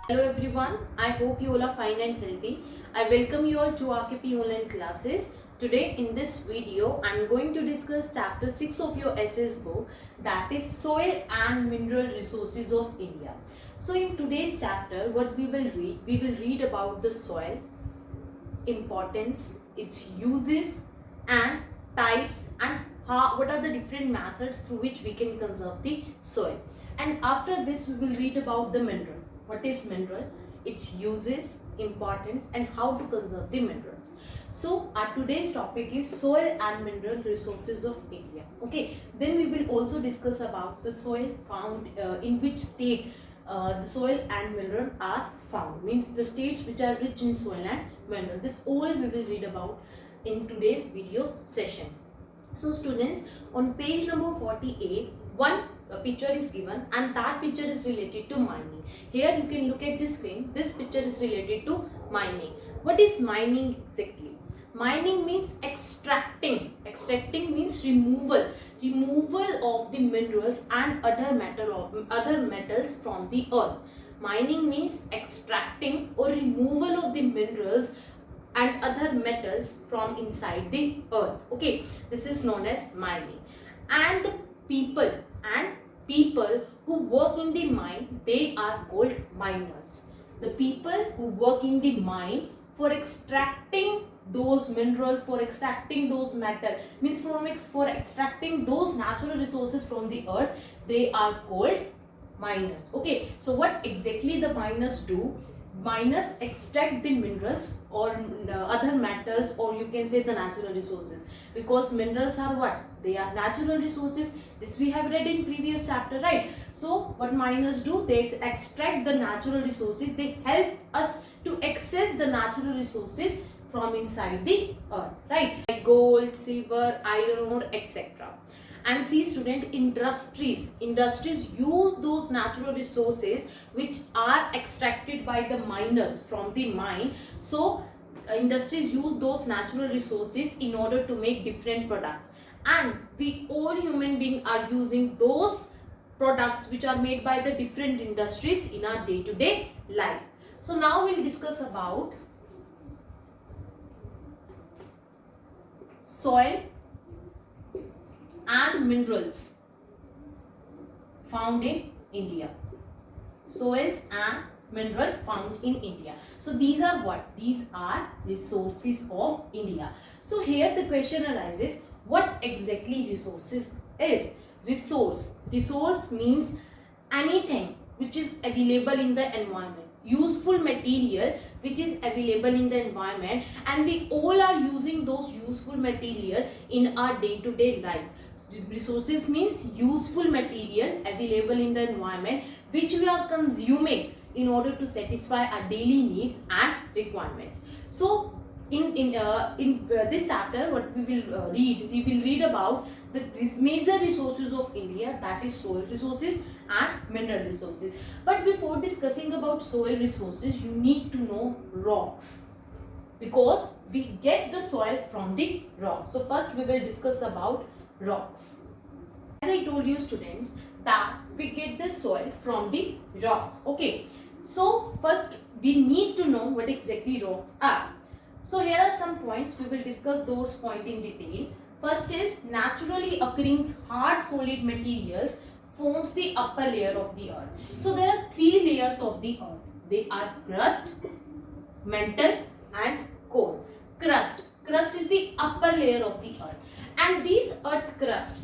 Hello everyone, I hope you all are fine and healthy. I welcome you all to RKP online classes. Today in this video, I am going to discuss chapter 6 of your SS book, that is Soil and Mineral Resources of India. So in today's chapter, what we will read about the soil, importance, its uses and types, and what are the different methods through which we can conserve the soil. And after this we will read about the mineral. What is mineral, its uses, importance, and how to conserve the minerals. So our today's topic is soil and mineral resources of India. Okay, then we will also discuss about the soil found in which state the soil and mineral are found, means the states which are rich in soil and mineral. This all we will read about in today's video session. So students, on page number 48, one picture is given and that picture is related to mining. Here you can look at the screen. This picture is related to mining. What is mining exactly? Mining means extracting. Extracting means removal of the minerals and other metals from the earth. Mining means extracting or removal of the minerals and other metals from inside the earth. Okay, this is known as mining. And people who work in the mine, they are called miners. The people who work in the mine for extracting those minerals, for extracting those metal, means for extracting those natural resources from the earth, they are called miners. Okay, so what exactly the miners do? Miners extract the minerals or other metals, or you can say the natural resources, because minerals are what? They are natural resources. This we have read in previous chapter, right? So what miners do, they extract the natural resources. They help us to access the natural resources from inside the earth, right? Like gold, silver, iron ore, etc. And see student, industries use those natural resources which are extracted by the miners from the mine. So industries use those natural resources in order to make different products, and we all human beings are using those products which are made by the different industries in our day-to-day life. So now we'll discuss about soil and minerals found in India. Soils and mineral found in India. So these are what? These are resources of India. So here the question arises, what exactly resources is? Resource means anything which is available in the environment, useful material which is available in the environment, and we all are using those useful material in our day-to-day life. Resources means useful material available in the environment which we are consuming in order to satisfy our daily needs and requirements. So in this chapter, what we will read about the major resources of India, that is soil resources and mineral resources. But before discussing about soil resources, you need to know rocks, because we get the soil from the rocks. So first we will discuss about rocks. As I told you students, that we get the soil from the rocks. Okay, so first we need to know what exactly rocks are. So here are some points. We will discuss those points in detail. First is naturally occurring hard solid materials forms the upper layer of the earth. So there are three layers of the earth. They are crust, mantle and core. Crust is the upper layer of the earth. And this earth crust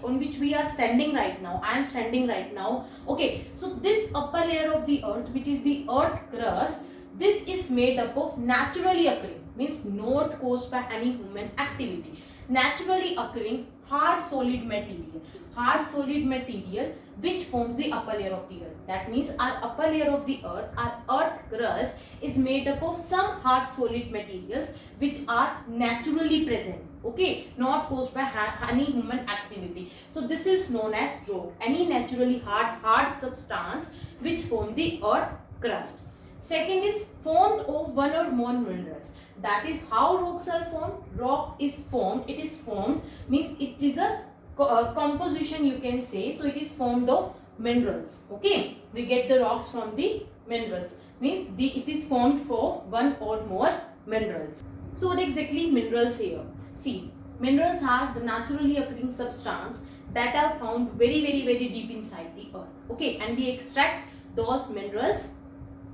on which we are standing right now, I am standing right now. Okay, so this upper layer of the earth, which is the earth crust, this is made up of naturally occurring, means not caused by any human activity, naturally occurring hard solid material which forms the upper layer of the earth. That means our upper layer of the earth, our earth crust, is made up of some hard solid materials which are naturally present. Okay, not caused by any human activity. So this is known as rock, any naturally hard substance which form the earth crust. Second is formed of one or more minerals. That is how rocks are formed. Rock is formed, it is formed means it is a composition, you can say. So it is formed of minerals. Okay, we get the rocks from the minerals, means it is formed from one or more minerals. So what exactly minerals here? See, minerals are the naturally occurring substance that are found very deep inside the earth. Okay, and we extract those minerals.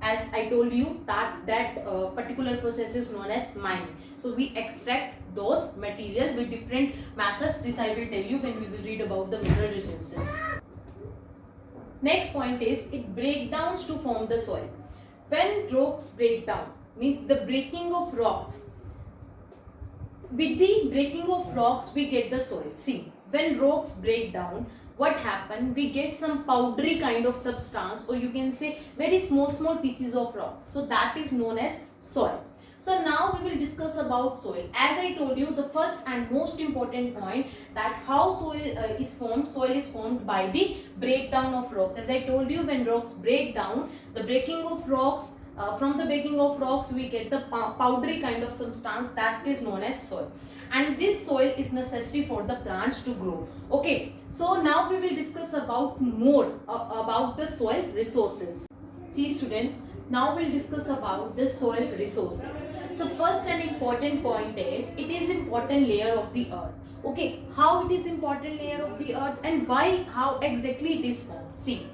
As I told you that particular process is known as mining. So we extract those material with different methods. This I will tell you when we will read about the mineral resources. Next point is it breakdowns to form the soil. When rocks break down, means the breaking of rocks. With the breaking of rocks we get the soil. See, when rocks break down, what happen, we get some powdery kind of substance, or you can say very small pieces of rocks. So that is known as soil. So now we will discuss about soil. As I told you, the first and most important point, that how soil is formed. Soil is formed by the breakdown of rocks. As I told you, when rocks break down, the breaking of rocks, from the breaking of rocks we get the powdery kind of substance that is known as soil, and this soil is necessary for the plants to grow. Okay, so now we will discuss about more about the soil resources. See students, now we'll discuss about the soil resources. So first and important point is it is important layer of the earth. Okay, how it is important layer of the earth and why, how exactly it is formed. See,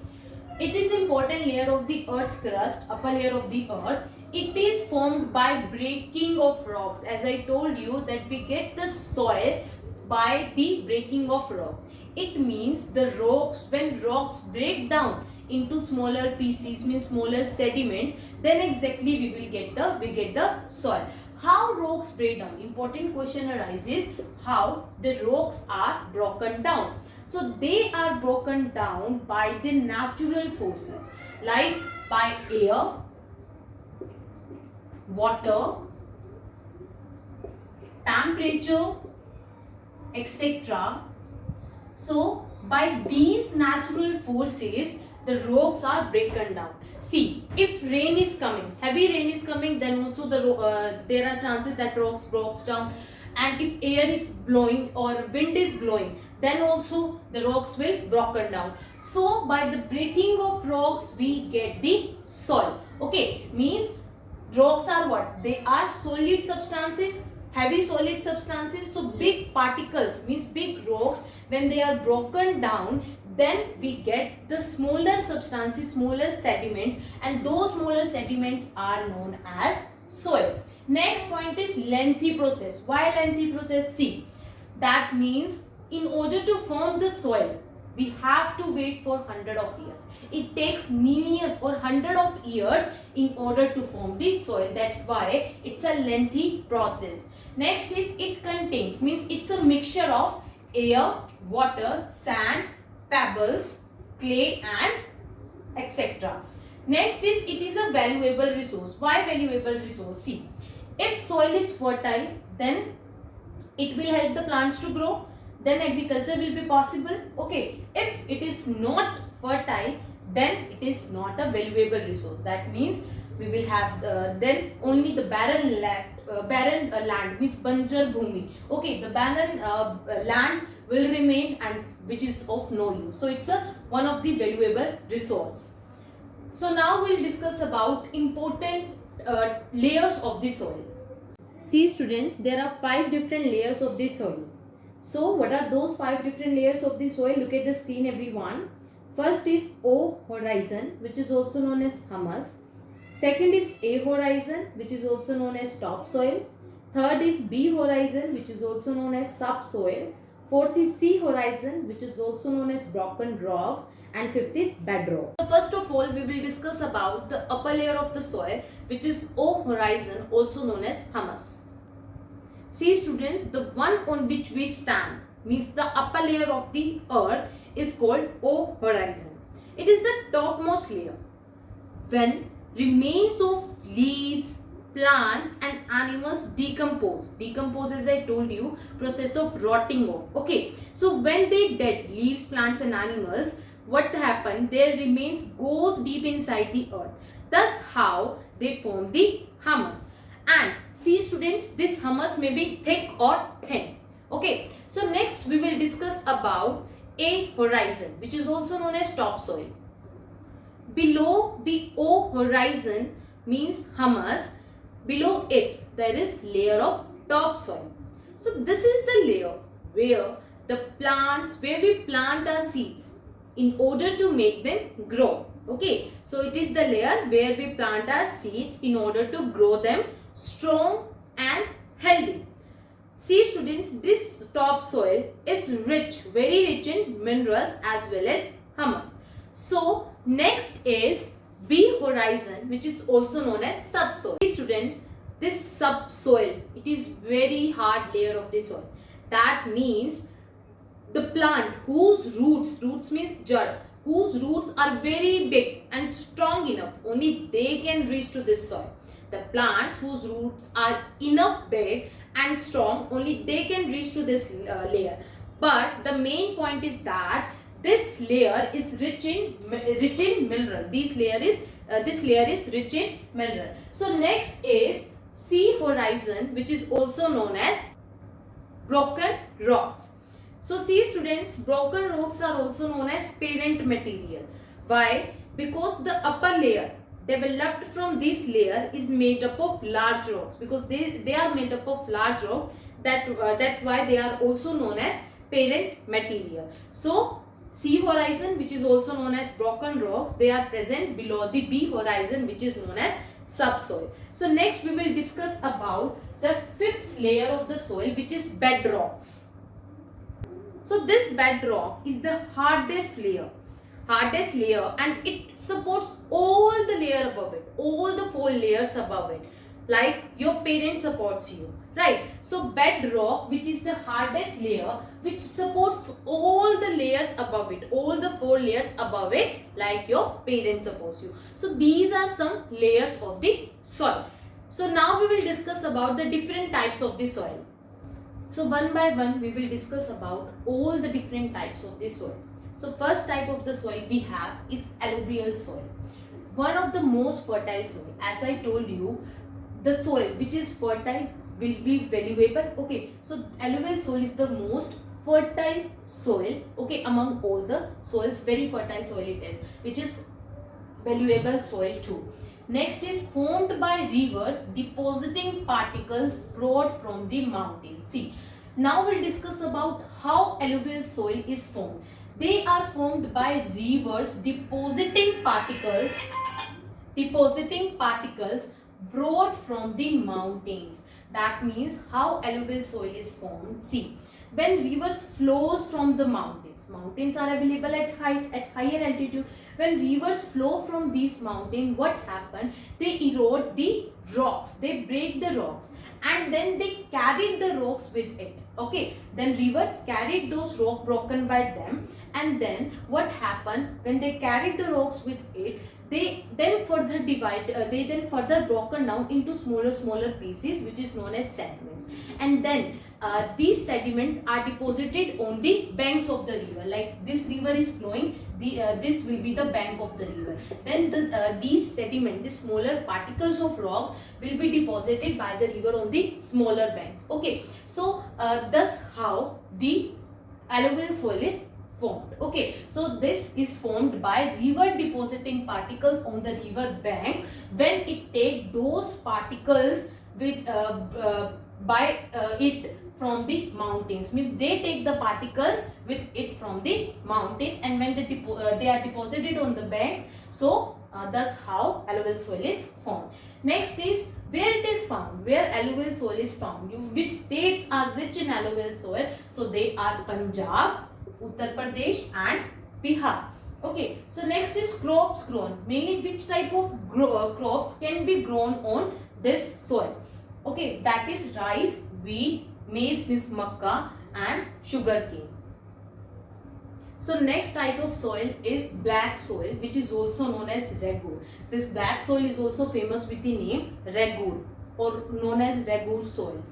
it is important layer of the earth crust, upper layer of the earth. It is formed by breaking of rocks. As I told you that we get the soil by the breaking of rocks. It means the rocks, when rocks break down into smaller pieces, means smaller sediments, then exactly we get the soil. How rocks break down? Important question arises, how the rocks are broken down. So they are broken down by the natural forces, like by air, water, temperature, etc. So by these natural forces the rocks are broken down. See, if rain is coming, heavy rain is coming, then also there are chances that rocks breaks down. And if air is blowing or wind is blowing, then also the rocks will broken down. So by the breaking of rocks we get the soil. Okay, means rocks are what? They are solid substances, heavy solid substances. So big particles, means big rocks, when they are broken down, then we get the smaller substances, smaller sediments, and those smaller sediments are known as soil. Next point is lengthy process. Why lengthy process? See, that means in order to form the soil, we have to wait for 100 of years. It takes millions or 100 of years in order to form the soil. That's why it's a lengthy process. Next is it contains, means it's a mixture of air, water, sand, pebbles, clay, and etc. Next is it is a valuable resource. Why valuable resource? See, if soil is fertile, then it will help the plants to grow, then agriculture will be possible. Okay, if it is not fertile, then it is not a valuable resource. That means we will have then only the barren land, means banjar bhumi. Okay, the barren land will remain, and which is of no use. So it's a one of the valuable resource. So now we'll discuss about important layers of the soil. See students, there are 5 different layers of the soil. So what are those 5 different layers of the soil? Look at the screen everyone. First is O horizon, which is also known as humus. Second is A horizon, which is also known as topsoil. Third is B horizon, which is also known as subsoil. Fourth is C horizon, which is also known as broken rocks. And fifth is bedrock. So first of all, we will discuss about the upper layer of the soil, which is O horizon, also known as humus. See students, the one on which we stand, means the upper layer of the earth, is called O horizon. It is the topmost layer. When remains of leaves, plants and animals decompose as I told you, process of rotting off. Okay, so when they dead, leaves, plants and animals, what happened? Their remains goes deep inside the earth. Thus how they form the humus. And see students, this humus may be thick or thin. Okay, so next we will discuss about A horizon, which is also known as topsoil. Below the O horizon means humus. Below it there is layer of topsoil. So this is the layer where we plant our seeds in order to make them grow. Okay, so it is the layer where we plant our seeds in order to grow them strong and healthy. See students, this topsoil is rich, very rich in minerals as well as humus. So next is B horizon, which is also known as subsoil. See students, this subsoil, it is very hard layer of the soil. That means the plant whose roots means jad, whose roots are very big and strong enough, only they can reach to this soil. The plants whose roots are enough big and strong, only they can reach to this layer. But the main point is that this layer is rich in mineral. This layer is rich in mineral. So next is C horizon, which is also known as broken rocks. So see students, broken rocks are also known as parent material. Why? Because the upper layer developed from this layer is made up of large rocks, because they are made up of large rocks. That's why they are also known as parent material. So C horizon, which is also known as broken rocks, they are present below the B horizon, which is known as subsoil. So next we will discuss about the fifth layer of the soil, which is bedrocks. So this bedrock is the hardest layer, and it supports all the layer above it, all the 4 layers above it, like your parent supports you, right? So bedrock, which is the hardest layer, which supports all the layers above it, all the 4 layers above it, like your parent supports you. So these are some layers of the soil. So now we will discuss about the different types of the soil. So one by one we will discuss about all the different types of the soil. So first type of the soil we have is alluvial soil. One of the most fertile soil. As I told you, the soil which is fertile will be valuable. Okay, so alluvial soil is the most fertile soil, okay, among all the soils. Very fertile soil it is, which is valuable soil too. Next is formed by rivers depositing particles brought from the mountains. See, now we'll discuss about how alluvial soil is formed. They are formed by rivers depositing particles brought from the mountains. That means how alluvial soil is formed. See, when rivers flows from the mountains are available at higher altitude. When rivers flow from these mountains, what happen? They erode the rocks, they break the rocks, and then they carried the rocks with it. Okay, then rivers carried those rocks broken by them, and then what happened? When they carried the rocks with it, they then further broken down into smaller pieces, which is known as sediments, and then these sediments are deposited on the banks of the river. Like this river is flowing, this will be the bank of the river. Then these sediments, the smaller particles of rocks, will be deposited by the river on the smaller banks. Okay, so thus how the alluvial soil is formed. Okay, so this is formed by river depositing particles on the river banks. When it take those particles with it from the mountains, means they take the particles with it from the mountains, and when they are deposited on the banks, so thus how alluvial soil is formed. Next is where it is found, where alluvial soil is found. Which states are rich in alluvial soil? So they are Punjab, Uttar Pradesh and Bihar. Okay, so next is crops grown. Mainly which type of crops can be grown on this soil? Okay, that is rice, wheat, maize means makka, and sugarcane. So next type of soil is black soil, which is also known as Regur. This black soil is also famous with the name Regur, or known as Regur soil.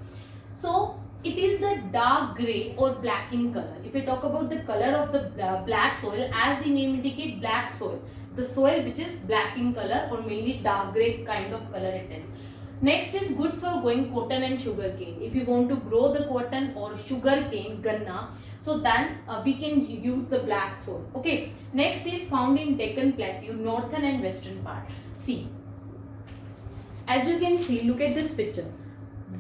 So it is the dark grey or black in color. If we talk about the color of the black soil, as the name indicates, black soil, the soil which is black in color or mainly dark grey kind of color it is. Next is good for growing cotton and sugar cane. If you want to grow the cotton or sugar cane, ganna, so then we can use the black soil. Okay. Next is found in Deccan Plateau, northern and western part. See, as you can see, look at this picture.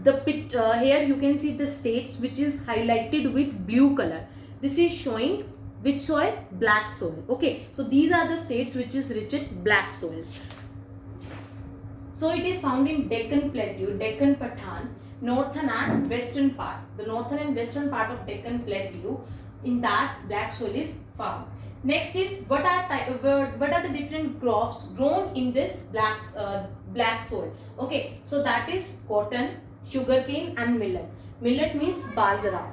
Here you can see the states which is highlighted with blue color. This is showing which soil? Black soil. Okay, so these are the states which is rich in black soils. So it is found in Deccan Plateau, Deccan Pathan, northern and western part. The northern and western part of Deccan Plateau, in that black soil is found. Next is what are the different crops grown in this black soil? Okay, so that is cotton, sugarcane and millet. Millet means bajra.